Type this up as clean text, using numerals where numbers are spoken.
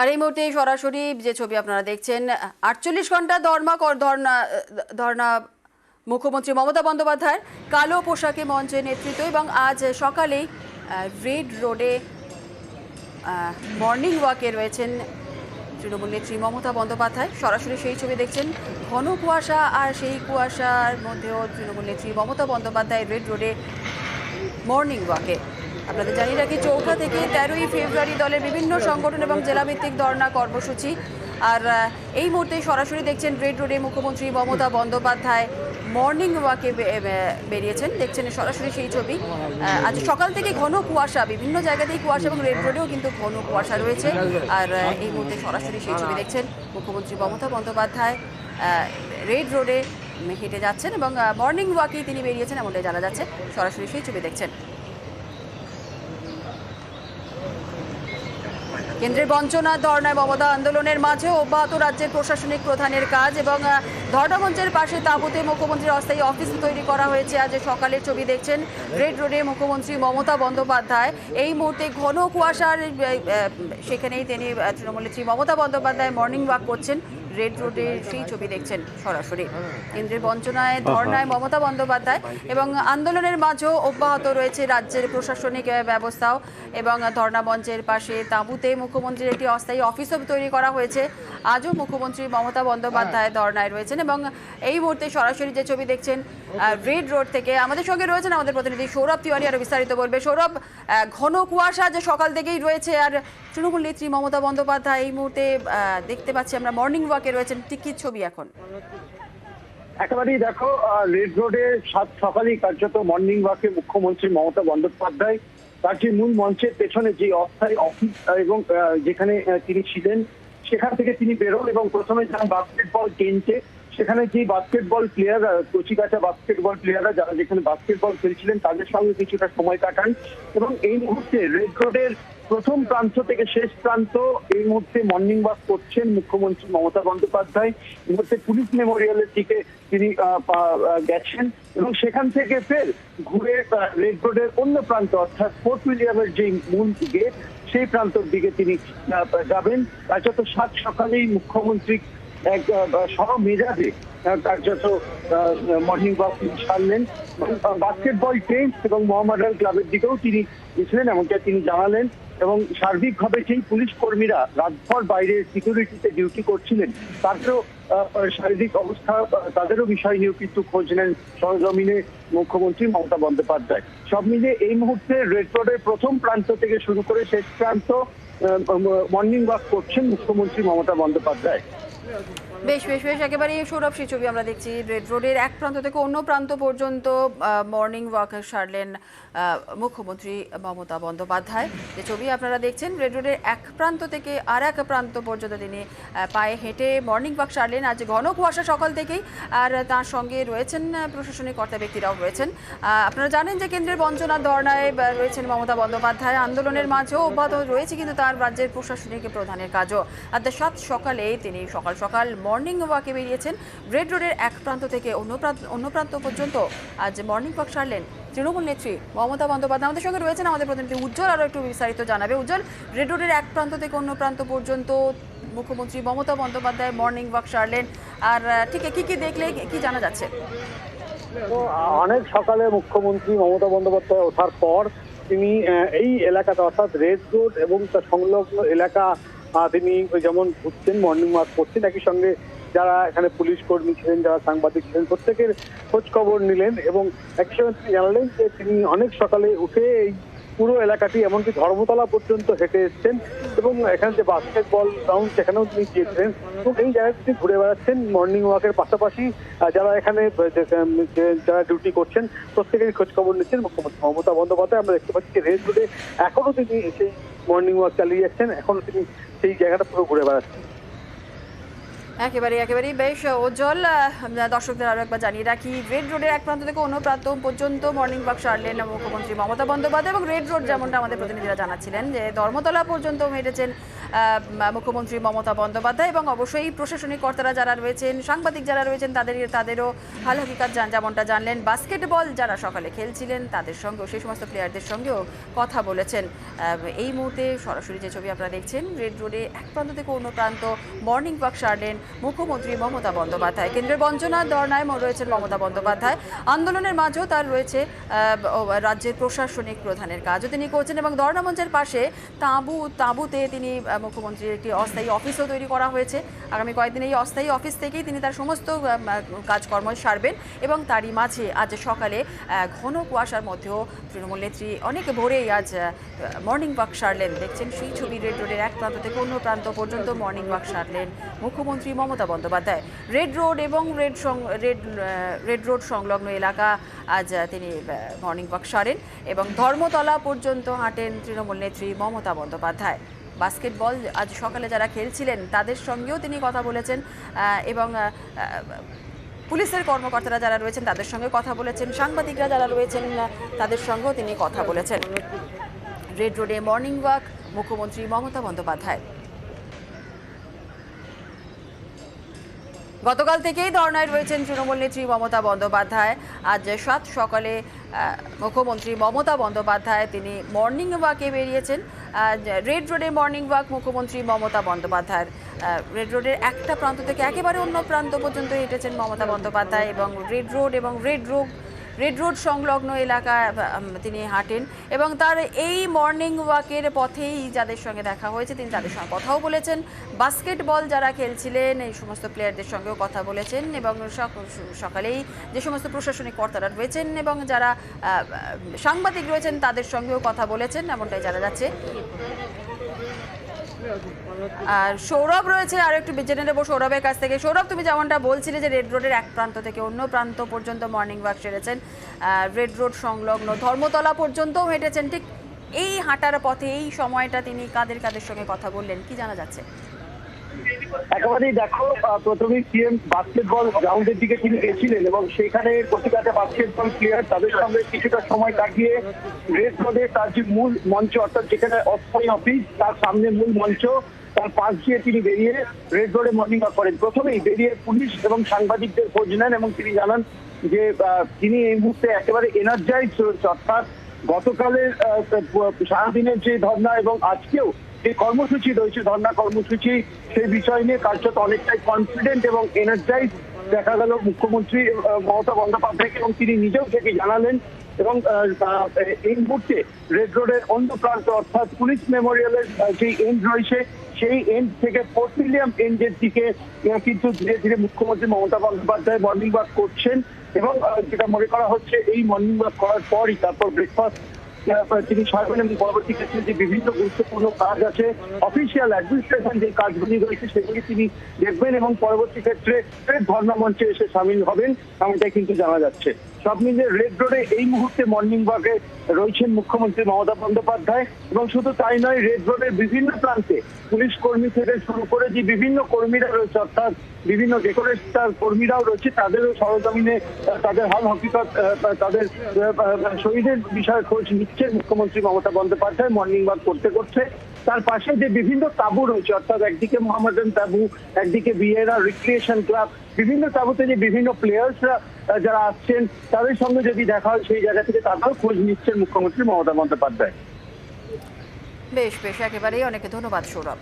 আর এই মুহূর্তে সরাসরি যে ছবি আপনারা দেখছেন ৪৮ ঘন্টা ধর্না মুখ্যমন্ত্রী মমতা বন্দ্যোপাধ্যায়ের কালো পোশাকে মঞ্চে নেতৃত্ব এবং আজ সকালেই রেড রোডে মর্নিং ওয়াকে রয়েছেন তৃণমূল নেত্রী মমতা বন্দ্যোপাধ্যায়। সরাসরি সেই ছবি দেখছেন, ঘন কুয়াশা, আর সেই কুয়াশার মধ্যেও তৃণমূল নেত্রী মমতা বন্দ্যোপাধ্যায় রেড রোডে মর্নিং ওয়াকে। আপনাদের জানিয়ে রাখি, ৪ থেকে ১৩ই ফেব্রুয়ারি দলের বিভিন্ন সংগঠন এবং জেলাভিত্তিক ধর্না কর্মসূচি। আর এই মুহূর্তে সরাসরি দেখছেন রেড রোডে মুখ্যমন্ত্রী মমতা বন্দ্যোপাধ্যায় মর্নিং ওয়াকে বেরিয়েছেন। দেখছেন সরাসরি সেই ছবি। আজ সকাল থেকে ঘন কুয়াশা, বিভিন্ন জায়গাতেই কুয়াশা এবং রেড রোডেও কিন্তু ঘন কুয়াশা রয়েছে। আর এই মুহূর্তে সরাসরি সেই ছবি দেখছেন, মুখ্যমন্ত্রী মমতা বন্দ্যোপাধ্যায় রেড রোডে হেঁটে যাচ্ছেন এবং মর্নিং ওয়াকেই তিনি বেরিয়েছেন এমনটাই জানা যাচ্ছে। সরাসরি সেই ছবি দেখছেন। কেন্দ্রের বঞ্চনা, ধর্নায় মমতা আন্দোলনের মাঝে অব্যাহত রাজ্যের প্রশাসনিক প্রধানের কাজ এবং ধর্নামঞ্চের পাশে তাঁবুতে মুখ্যমন্ত্রীর অস্থায়ী অফিস তৈরি করা হয়েছে। আজ সকালের ছবি দেখছেন, রেড রোডে মুখ্যমন্ত্রী মমতা বন্দ্যোপাধ্যায়। এই মুহূর্তে ঘন কুয়াশার সেখানেই তিনি তৃণমূল নেত্রী মমতা বন্দ্যোপাধ্যায় মর্নিং ওয়াক করছেন। রেড রোডের সেই ছবি দেখছেন সরাসরি। কেন্দ্রের বঞ্চনায়, ধর্নায় মমতা বন্দ্যোপাধ্যায় এবং আন্দোলনের মাঝেও অব্যাহত রয়েছে রাজ্যের প্রশাসনিক ব্যবস্থাও এবং ধর্না মঞ্চের পাশে তাঁবুতে মুখ্যমন্ত্রীর একটি অস্থায়ী অফিসও তৈরি করা হয়েছে। আজও মুখ্যমন্ত্রী মমতা বন্দ্যোপাধ্যায় ধর্নায় রয়েছেন এবং এই মুহূর্তে সরাসরি যে ছবি দেখছেন রেড রোড থেকে আমাদের সঙ্গে রয়েছেন আমাদের প্রতিনিধি সৌরভ তিওয়ারি। আরও বিস্তারিত বলবে সৌরভ। ঘন কুয়াশা যে সকাল থেকেই রয়েছে, আর তৃণমূল নেত্রী মমতা বন্দ্যোপাধ্যায় এই মুহূর্তে দেখতে পাচ্ছি আমরা মর্নিং ওয়াকে রয়েছেন, ঠিক কি ছবি এখন? একেবারেই দেখো, রেড রোডে সাত সকালেই কার্যত মর্নিং ওয়াকে মুখ্যমন্ত্রী মমতা বন্দ্যোপাধ্যায় তার যে মূল মঞ্চের পেছনে যে অস্থায়ী অফিস এবং যেখানে তিনি ছিলেন সেখান থেকে তিনি বেরোন এবং প্রথমে যান বাস্কেটবল টেন্টে। সেখানে যে বাস্কেটবল প্লেয়ার, কচিকাঁচা বাস্কেটবল প্লেয়াররা যারা যেখানে বাস্কেটবল খেলছিলেন তাদের সঙ্গে কিছুটা সময় কাটান এবং এই মুহূর্তে রেড রোডের প্রথম প্রান্ত থেকে শেষ প্রান্ত এই মুহূর্তে মর্নিং ওয়াক করছেন মুখ্যমন্ত্রী মমতা বন্দ্যোপাধ্যায়। এই মুহূর্তে পুলিশ মেমোরিয়ালের দিকে তিনি গেছেন এবং সেখান থেকে ফের ঘুরে রেড রোডের অন্য প্রান্ত অর্থাৎ ফোর্ট উইলিয়ামের যে মূল গেট সেই প্রান্তর দিকে তিনি যাবেন। কার্যত সাত সকালেই মুখ্যমন্ত্রী এক সমেজাজে কার্যত মর্নিং ওয়াক সারলেন। বাস্কেটবল টেন্ট এবং মোহামেডান ক্লাবের দিকেও তিনি গেছিলেন এমনটা তিনি জানালেন এবং সার্বিকভাবে সেই পুলিশ কর্মীরা রাতভর বাইরে সিকিউরিটিতে ডিউটি করছিলেন তাদেরও শারীরিক অবস্থা, তাদেরও বিষয় নিয়েও কিন্তু খোঁজ নেন সরজমিনে মুখ্যমন্ত্রী মমতা বন্দ্যোপাধ্যায়। সব মিলিয়ে এই মুহূর্তে রেড রোডের প্রথম প্রান্ত থেকে শুরু করে শেষ প্রান্ত মর্নিং ওয়াক করছেন মুখ্যমন্ত্রী মমতা বন্দ্যোপাধ্যায়। বেশ বেশ বেশ একেবারে সৌরভ, সেই ছবি আমরা দেখছি রেড রোডের এক প্রান্ত থেকে অন্য প্রান্ত পর্যন্ত মর্নিং ওয়াক সারলেন মুখ্যমন্ত্রী মমতা বন্দ্যোপাধ্যায়। যে ছবি আপনারা দেখছেন, রেড রোডের এক প্রান্ত থেকে আর এক প্রান্ত পর্যন্ত তিনি পায়ে হেঁটে মর্নিং ওয়াক সারলেন। আজ ঘন কুয়াশা সকাল থেকেই, আর তার সঙ্গে রয়েছেন প্রশাসনিক কর্তা ব্যক্তিরাও রয়েছেন। আপনারা জানেন যে কেন্দ্রের বঞ্চনা, ধর্নায় রয়েছেন মমতা বন্দ্যোপাধ্যায়। আন্দোলনের মাঝেও অব্যাহত রয়েছে কিন্তু তার রাজ্যের প্রশাসনিক প্রধানের কাজও। আর সাত সকালে তিনি সকাল সকাল মর্নিং ওয়াকে বেরিয়েছেন রেড রোডের এক প্রান্ত থেকে অন্য প্রান্ত পর্যন্ত। আজ মর্নিং ওয়াক সারলেন তৃণমূল নেত্রী মমতা বন্দ্যোপাধ্যায়। আমাদের সঙ্গে রয়েছেন আমাদের প্রতিনিধি উজ্জ্বল, আরও একটু বিস্তারিত জানাবে। উজ্জ্বল, রেড রোডের এক প্রান্ত থেকে অন্য প্রান্ত পর্যন্ত মুখ্যমন্ত্রী মমতা বন্দ্যোপাধ্যায় মর্নিং ওয়াক সারলেন, আর ঠিক কি কি দেখলে কি জানা যাচ্ছে? অনেক সকালে মুখ্যমন্ত্রী মমতা বন্দ্যোপাধ্যায় ওঠার পর তিনি এই এলাকাটা অর্থাৎ রেড রোড এবং তার সংলগ্ন এলাকা তিনি যেমন ঘুরছেন, মর্নিং ওয়াক করছেন। একই সঙ্গে যারা এখানে পুলিশ কর্মী ছিলেন, যারা সাংবাদিক ছিলেন, প্রত্যেকের খোঁজ খবর নিলেন এবং একই সঙ্গে তিনি জানালেন যে তিনি অনেক সকালে উঠে এই পুরো এলাকাটি এমনকি ধর্মতলা পর্যন্ত হেঁটে এসছেন এবং এখানে যে বাস্কেটবল গ্রাউন্ড সেখানেও তিনি গিয়েছিলেন এবং এই জায়গায় তিনি ঘুরে বেড়াচ্ছেন মর্নিং ওয়াকের পাশাপাশি। যারা এখানে যারা ডিউটি করছেন প্রত্যেকেরই খোঁজ খবর নিচ্ছেন মুখ্যমন্ত্রী মমতা বন্দ্যোপাধ্যায়। আমরা দেখতে পাচ্ছি রেড রোডে এখনো তিনি সেই মর্নিং ওয়াক চালিয়ে যাচ্ছেন, এখনো তিনি সেই জায়গাটা পুরো ঘুরে বেড়াচ্ছেন। একেবারেই বেশ উজ্জ্বল। দর্শকদের আরো একবার জানিয়ে রাখি, রেড রোডের এক প্রান্ত থেকে অন্য প্রান্ত পর্যন্ত মর্নিং ওয়াক সারলেন মুখ্যমন্ত্রী মমতা বন্দ্যোপাধ্যায় এবং রেড রোড যেমনটা আমাদের প্রতিনিধিরা জানাচ্ছিলেন যে ধর্মতলা পর্যন্ত হেঁটেছেন মুখ্যমন্ত্রী মমতা বন্দ্যোপাধ্যায় এবং অবশ্যই প্রশাসনিক কর্তারা যারা রয়েছেন, সাংবাদিক যারা রয়েছেন তাদেরও হাল হকিকত যেমনটা জানলেন। বাস্কেটবল যারা সকালে খেলছিলেন তাদের সঙ্গেও, সেই সমস্ত প্লেয়ারদের সঙ্গেও কথা বলেছেন। এই মুহূর্তে সরাসরি যে ছবি আপনারা দেখছেন, রেড রোডে এক প্রান্ত থেকে অন্য প্রান্ত মর্নিং ওয়াক সারলেন মুখ্যমন্ত্রী মমতা বন্দ্যোপাধ্যায়। কেন্দ্রের বঞ্চনা ধর্নায় রয়েছেন মমতা বন্দ্যোপাধ্যায়। আন্দোলনের মাঝেও তার রয়েছে রাজ্যের প্রশাসনিক প্রধানের কাজও তিনি করছেন এবং ধর্ণা মঞ্চের পাশে তাঁবুতে তিনি মুখ্যমন্ত্রীর একটি অস্থায়ী অফিসও তৈরি করা হয়েছে। আগামী কয়েকদিন এই অস্থায়ী অফিস থেকেই তিনি তার সমস্ত কাজকর্ম সারবেন এবং তারই মাঝে আজ সকালে ঘন কুয়াশার মধ্যেও তৃণমূল নেত্রী অনেক ভোরেই আজ মর্নিং ওয়াক সারলেন। দেখছেন সেই ছবি, রেড রোডের এক প্রান্ত থেকে অন্য প্রান্ত পর্যন্ত মর্নিং ওয়াক সারলেন মুখ্যমন্ত্রী মমতা বন্দ্যোপাধ্যায়। রেড রোড এবং রেড রোড সংলগ্ন এলাকা আজ তিনি মর্নিং ওয়াক সারেন এবং ধর্মতলা পর্যন্ত হাঁটেন তৃণমূল নেত্রী মমতা বন্দ্যোপাধ্যায়। বাস্কেটবল আজ সকালে যারা খেলছিলেন তাদের সঙ্গেও তিনি কথা বলেছেন এবং পুলিশের কর্মকর্তারা যারা রয়েছেন তাদের সঙ্গে কথা বলেছেন, সাংবাদিকরা যারা রয়েছেন তাদের সঙ্গেও তিনি কথা বলেছেন। রেড রোডে মর্নিং ওয়াক মুখ্যমন্ত্রী মমতা বন্দ্যোপাধ্যায়। গতকাল থেকেই ধর্নায় রয়েছেন তৃণমূল নেত্রী মমতা বন্দ্যোপাধ্যায়। আজ সাত সকালে মুখ্যমন্ত্রী মমতা বন্দ্যোপাধ্যায় তিনি মর্নিং ওয়াকে বেরিয়েছেন। রেড রোডে মর্নিং ওয়াক মুখ্যমন্ত্রী মমতা বন্দ্যোপাধ্যায়ের। রেড রোডের একটা প্রান্ত থেকে একেবারে অন্য প্রান্ত পর্যন্ত হেঁটেছেন মমতা বন্দ্যোপাধ্যায় এবং রেড রোড সংলগ্ন এলাকায় তিনি হাঁটেন এবং তার এই মর্নিং ওয়াকের পথেই যাদের সঙ্গে দেখা হয়েছে তিনি তাদের সঙ্গে কথাও বলেছেন। বাস্কেটবল যারা খেলছিলেন এই সমস্ত প্লেয়ারদের সঙ্গেও কথা বলেছেন এবং সকালেই যে সমস্ত প্রশাসনিক কর্তারা রয়েছেন এবং যারা সাংবাদিক রয়েছেন তাদের সঙ্গেও কথা বলেছেন, এমনটাই জানা যাচ্ছে। আর সৌরভ রয়েছে, আর একটু জেনে নেবো সৌরভের কাছ থেকে। সৌরভ, তুমি যেমনটা বলছিলে যে রেড রোডের এক প্রান্ত থেকে অন্য প্রান্ত পর্যন্ত মর্নিং ওয়াক সেরেছেন, রেড রোড সংলগ্ন ধর্মতলা পর্যন্তও হেঁটেছেন, ঠিক এই হাঁটার পথে এই সময়টা তিনি কাদের সঙ্গে কথা বললেন, কি জানা যাচ্ছে? একেবারেই দেখো, প্রথমেই সিএম বাস্কেটবল গ্রাউন্ডের দিকে তিনি গেছিলেন এবং সেখানে প্রতিটা বাস্কেটবল প্লেয়ার তাদের সঙ্গে কিছুটা সময় কাটিয়ে রেড রোডে তার যে মূল মঞ্চ, অর্থাৎ যেখানে অস্থায়ী অফিস তার সামনে মূল মঞ্চ, তার পাশ দিয়ে তিনি বেরিয়ে রেড রোডে মর্নিং ওয়াক করেন। প্রথমেই বেরিয়ে পুলিশ এবং সাংবাদিকদের খোঁজ নেন এবং তিনি জানান যে তিনি এই মুহূর্তে একেবারে এনার্জাইজ রয়েছে, অর্থাৎ গতকালের সারাদিনের যে ধর্ণা এবং আজকেও যে কর্মসূচি রয়েছে, ধর্ণা কর্মসূচি, সেই বিষয় নিয়ে কার্যত অনেকটাই কনফিডেন্ট এবং এনার্জাইজ দেখা গেল মুখ্যমন্ত্রী মমতা বন্দ্যোপাধ্যায়কে এবং তিনি নিজেও থেকে জানালেন। এবং এই মুহূর্তে রেড রোডের অন্য প্রান্ত অর্থাৎ পুলিশ মেমোরিয়ালের যে এন্ড রয়েছে সেই এন্ড থেকে ফোর্ট উইলিয়াম এন্ডের দিকে কিন্তু ধীরে ধীরে মুখ্যমন্ত্রী মমতা বন্দ্যোপাধ্যায় মর্নিং ওয়াক করছেন এবং যেটা মনে করা হচ্ছে এই মর্নিং ওয়াক করার পরই তারপর ব্রেকফাস্ট তিনি সারবেন এবং পরবর্তী ক্ষেত্রে যে বিভিন্ন গুরুত্বপূর্ণ কাজ আছে, অফিসিয়াল অ্যাডমিনিস্ট্রেশন যে কাজগুলি রয়েছে সেগুলি তিনি দেখবেন এবং পরবর্তী ক্ষেত্রে ধর্ণা মঞ্চে এসে সামিল হবেন, এমনটাই কিন্তু জানা যাচ্ছে। সব মিলিয়ে রেড রোডে এই মুহূর্তে মর্নিং ওয়াকে রয়েছেন মুখ্যমন্ত্রী মমতা বন্দ্যোপাধ্যায় এবং শুধু তাই নয়, রেড রোডের বিভিন্ন প্রান্তে পুলিশ কর্মী থেকে শুরু করে যে বিভিন্ন কর্মীরা রয়েছে, অর্থাৎ বিভিন্ন ডেকোরেটর কর্মীরাও রয়েছে, তাদেরও সরজমিনে তাদের হাল হকিকত, তাদের শহীদের বিষয়ে খোঁজ নিচ্ছেন মুখ্যমন্ত্রী মমতা বন্দ্যোপাধ্যায় মর্নিং ওয়াক করতে। তার পাশে যে বিভিন্ন তাঁবু রয়েছে, অর্থাৎ একদিকে মোহামেডান তাঁবু, একদিকে বিয়েরা রিক্রিয়েশন ক্লাব, বিভিন্ন তাঁবুতে যে বিভিন্ন প্লেয়ার্সরা যারা আসছেন তাদের সঙ্গে যদি দেখা হয় সেই জায়গা থেকে তারাও খোঁজ নিচ্ছেন মুখ্যমন্ত্রী মমতা বন্দ্যোপাধ্যায়। বেশ একেবারেই অনেক ধন্যবাদ সৌরভ।